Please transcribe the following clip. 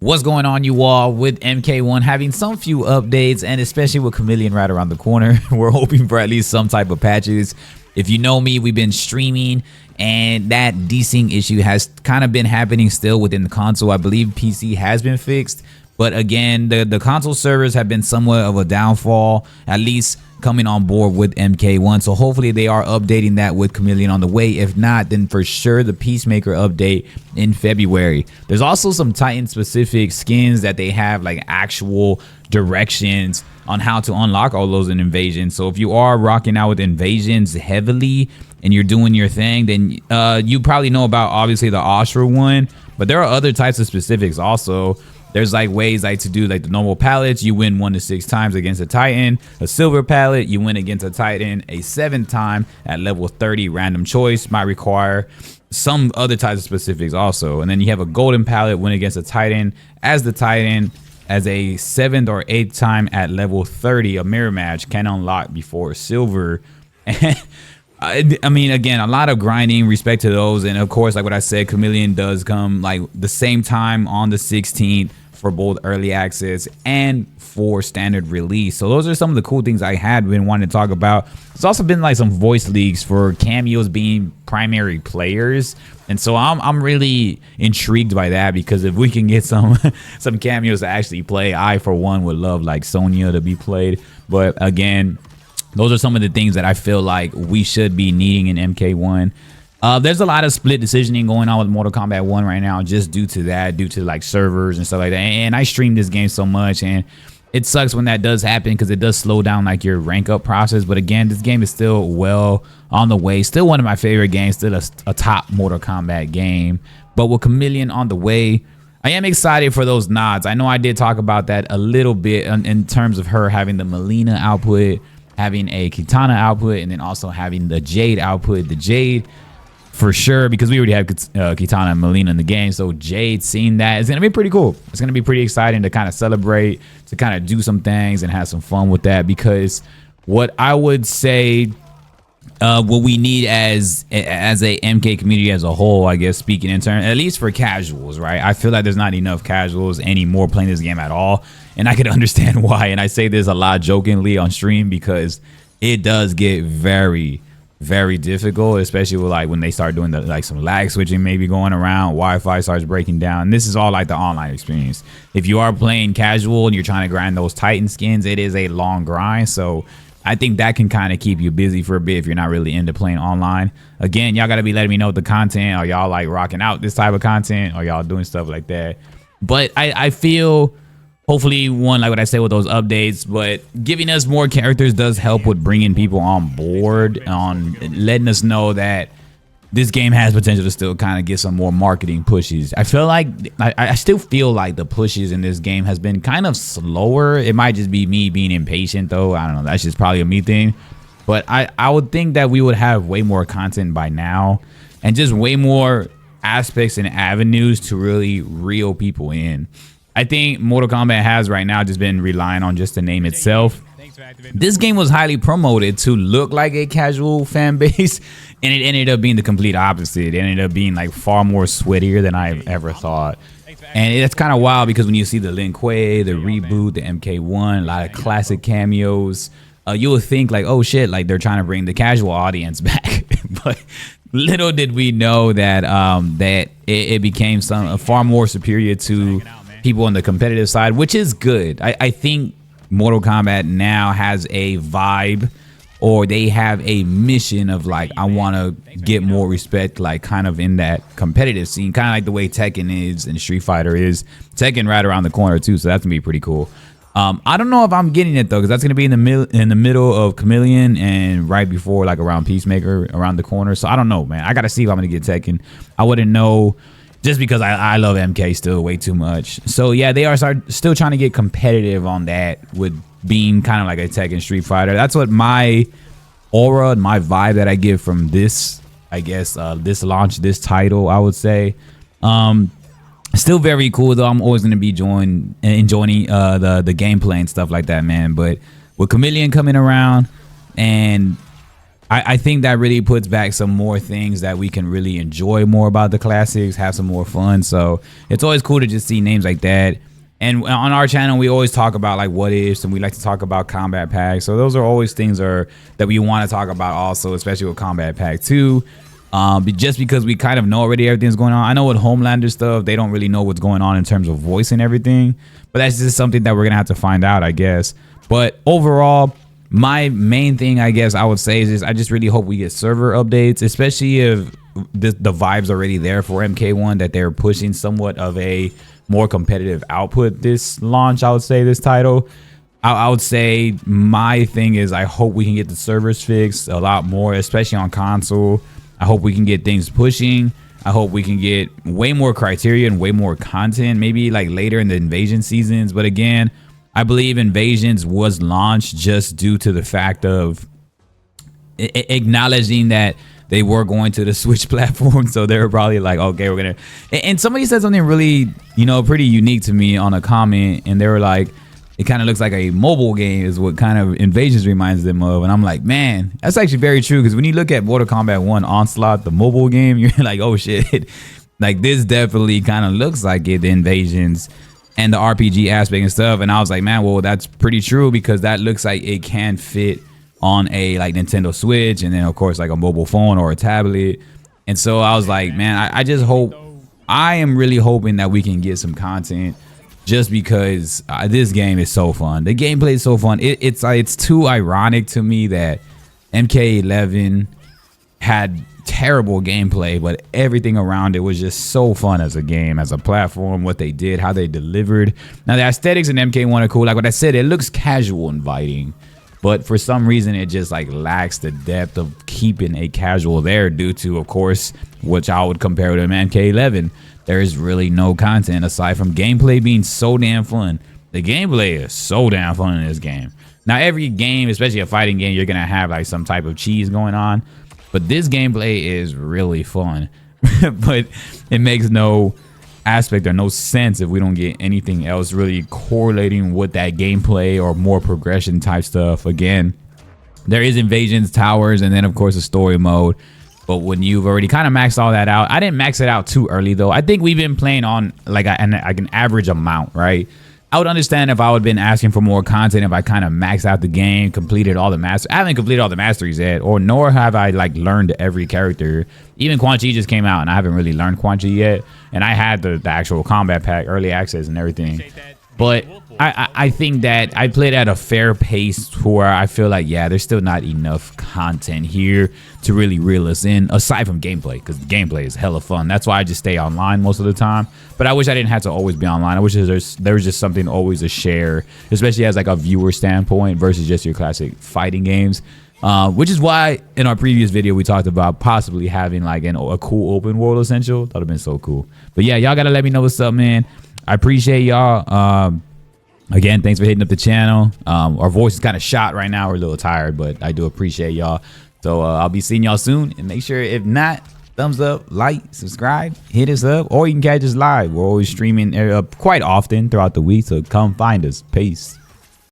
What's going on, you all? With MK1 having some few updates, and especially with Khameleon right around the corner, we're hoping for at least some type of patches. If you know me, we've been streaming, and that desync issue has kind of been happening still within the console. I believe PC has been fixed, but again, the console servers have been somewhat of a downfall, at least coming on board with MK1. So hopefully they are updating that with Khameleon on the way. If not, then for sure the Peacemaker update in February. There's also some Titan specific skins that they have, like actual directions on how to unlock all those in Invasion. So if you are rocking out with Invasions heavily and you're doing your thing, then you probably know about obviously the Astra one, but there are other types of specifics also. There's like ways like to do like the normal pallets. You win 1 to 6 times against a Titan. A silver pallet, you win against a Titan a 7th time at level 30. Random choice might require some other types of specifics also. And then you have a golden pallet, win against a Titan as the Titan as a 7th or 8th time at level 30. A mirror match can unlock before silver. I mean, again, a lot of grinding, respect to those. And of course, like what I said, Khameleon does come like the same time on the 16th for both early access and for standard release. So those are some of the cool things I had been wanting to talk about. There's also been like some voice leaks for cameos being primary players. And so I'm really intrigued by that, because if we can get some cameos to actually play, I for one would love like Sonya to be played. But again, those are some of the things that I feel like we should be needing in MK1. There's a lot of split decisioning going on with Mortal Kombat 1 right now, just due to that, due to like servers and stuff like that. And I stream this game so much, and it sucks when that does happen, because it does slow down like your rank up process. But again, this game is still well on the way. Still one of my favorite games, still a top Mortal Kombat game. But with Khameleon on the way, I am excited for those nods. I know I did talk about that a little bit in terms of her having the Melina output, having a Kitana output, and then also having the Jade output. The Jade for sure, because we already have Kitana and Melina in the game, so Jade seeing that is gonna be pretty cool. It's gonna be pretty exciting to kind of celebrate, to kind of do some things and have some fun with that. Because what I would say, what we need as a MK community as a whole, I guess, speaking in turn, at least for casuals, right? I feel like there's not enough casuals anymore playing this game at all, and I can understand why. And I say this a lot jokingly on stream, because it does get very difficult, especially with like when they start doing the like some lag switching maybe going around, Wi-Fi starts breaking down. And this is all like the online experience. If you are playing casual and you're trying to grind those Titan skins, it is a long grind. So I think that can kind of keep you busy for a bit if you're not really into playing online. Again, y'all got to be letting me know the content. Are y'all like rocking out this type of content? Are y'all doing stuff like that? But I feel hopefully, one, like what I said with those updates, but giving us more characters does help with bringing people on board, on letting us know that this game has potential to still kind of get some more marketing pushes. I feel like I still feel like the pushes in this game has been kind of slower. It might just be me being impatient though. I don't know. That's just probably a me thing. But I would think that we would have way more content by now, and just way more aspects and avenues to really reel people in. I think Mortal Kombat has right now just been relying on just the name itself. This game was highly promoted to look like a casual fan base, and it ended up being the complete opposite. It ended up being like far more sweatier than I ever thought. And it's kind of wild, because when you see the Lin Kuei, the reboot, the MK1, a lot of classic cameos, you would think like, oh shit, like they're trying to bring the casual audience back. But little did we know that it became far more superior to people on the competitive side, which is good. I think Mortal Kombat now has a vibe, or they have a mission of like, I want to get more respect, like kind of in that competitive scene, kind of like the way Tekken is and Street Fighter is. Tekken right around the corner too, so that's gonna be pretty cool. I don't know if I'm getting it though, because that's gonna be in the middle of Khameleon and right before like around Peacemaker around the corner. So I don't know, man. I gotta see if I'm gonna get Tekken. I wouldn't know, just because I love MK still way too much. So yeah, they are still trying to get competitive on that, with being kind of like a Tekken Street Fighter. That's what my aura and my vibe that I get from this, I guess, this launch, this title, I would say. Still very cool though. I'm always going to be enjoying the gameplay and stuff like that, man. But with Khameleon coming around, and I think that really puts back some more things that we can really enjoy more about the classics, have some more fun. So it's always cool to just see names like that. And on our channel, we always talk about like what ifs, and we like to talk about combat packs. So those are always things that we want to talk about also, especially with combat pack 2. Just because we kind of know already everything's going on. I know with Homelander stuff, they don't really know what's going on in terms of voice and everything. But that's just something that we're going to have to find out, I guess. But overall, my main thing, I guess I would say, is I just really hope we get server updates, especially if the vibe's already there for MK1, that they're pushing somewhat of a more competitive output this launch. I would say this title, I would say my thing is I hope we can get the servers fixed a lot more, especially on console. I hope we can get things pushing. I hope we can get way more criteria and way more content, maybe like later in the invasion seasons. But again, I believe Invasions was launched just due to the fact of acknowledging that they were going to the Switch platform. So they were probably like, okay, we're going to. And somebody said something really, pretty unique to me on a comment. And they were like, it kind of looks like a mobile game is what kind of Invasions reminds them of. And I'm like, man, that's actually very true. Because when you look at Mortal Kombat 1 Onslaught, the mobile game, you're like, oh, shit. Like, this definitely kind of looks like it, the Invasions and the RPG aspect and stuff. And I was like, man, well, that's pretty true, because that looks like it can fit on a like Nintendo Switch, and then of course like a mobile phone or a tablet. And so I was like, man, I just hope, I am really hoping that we can get some content, just because this game is so fun. The gameplay is so fun. It's too ironic to me that MK11 had terrible gameplay, but everything around it was just so fun as a game, as a platform, what they did, how they delivered. Now the aesthetics in MK1 are cool. Like what I said, it looks casual inviting, but for some reason it just like lacks the depth of keeping a casual there, due to, of course, which I would compare to MK11. There is really no content aside from gameplay being so damn fun. The gameplay is so damn fun in this game. Now every game, especially a fighting game, you're gonna have like some type of cheese going on, but this gameplay is really fun. But it makes no aspect or no sense if we don't get anything else really correlating with that gameplay or more progression type stuff. Again, there is Invasions, Towers, and then of course the story mode. But when you've already kind of maxed all that out, I didn't max it out too early though. I think we've been playing on like an average amount, right? I would understand if I would have been asking for more content if I kind of maxed out the game, completed all the masteries. I haven't completed all the masteries yet, or nor have I like learned every character. Even Quan Chi just came out, and I haven't really learned Quan Chi yet. And I had the actual combat pack, early access, and everything. But I think that I played at a fair pace where I feel like, yeah, there's still not enough content here to really reel us in, aside from gameplay, because the gameplay is hella fun. That's why I just stay online most of the time. But I wish I didn't have to always be online. I wish there was just something always to share, especially as like a viewer standpoint versus just your classic fighting games. Which is why in our previous video we talked about possibly having like a cool open world essential. That would have been so cool. But yeah, y'all gotta let me know what's up, man. I appreciate y'all. Again, thanks for hitting up the channel. Our voice is kind of shot right now. We're a little tired, but I do appreciate y'all. So I'll be seeing y'all soon. And make sure, if not, thumbs up, like, subscribe, hit us up, or you can catch us live. We're always streaming quite often throughout the week, so come find us. Peace.